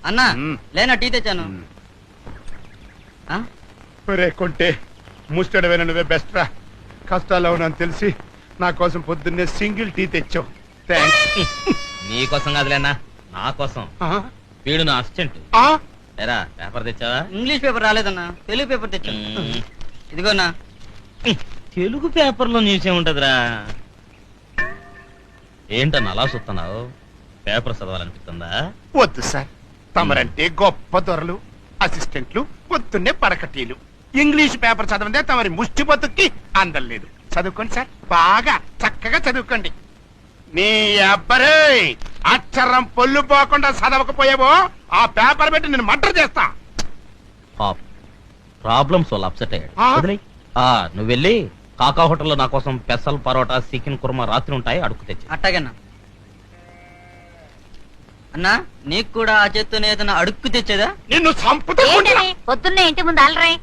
అన్నా లేనా టీ తెచ్చాను. ఒరే కొంటే ముస్టడవేనా నువ్వే బెస్ట్ రా. కష్టాల్లో ఉన్నాను తెలిసి నా కోసం పొద్దున్నే సింగిల్ టీ తెచ్చావు. థ్యాంక్స్. నీకోసం కాదులేనా, నా కోసం. వీడు నా అసిస్టెంట్. ఎరా పేపర్ తెచ్చావా? ఇంగ్లీష్ పేపర్ రాలేదన్నా, తెలుగు పేపర్ తెచ్చాను. ఇదిగోనా. తెలుగు పేపర్ లో న్యూస్ ఏముంటదిరా? ఏంటన్నా అలా చూస్తున్నావు? పేపర్ చదవాలనిపిస్తుందా? వద్దు సార్, తమరంటే గొప్ప దొరలు, అసిస్టెంట్లు, పొద్దున్నే పరకటీలు. ఇంగ్లీష్ పేపర్ చదవదే తమరి ముష్టి బతుక్కి అందలేదు. చదువుకోండి సార్, బాగా చక్కగా చదువుకోండి. నీ అబ్బరే అక్షరం పొల్లు పోకుండా చదవకపోయావో ఆ పేపర్ పెట్టి నేను మర్డర్ చేస్తా. ప్రాబ్లమ్స్ వల్ల అప్సెట్ అయ్యాడు. నువ్వు వెళ్ళి కాకా హోటల్లో నా కోసం పెసల్ పరోటా చికెన్ కుర్మా రాత్రి ఉంటాయి, అడుగు తెచ్చి. అట్టాగన్నా. అన్నా నీకు కూడా ఆ చేత్తోనే ఏదైనా అడుక్కు తెచ్చేదా? నిన్ను చంపుతా. పొద్దున్నే ఇంటి ముందు అలరాయి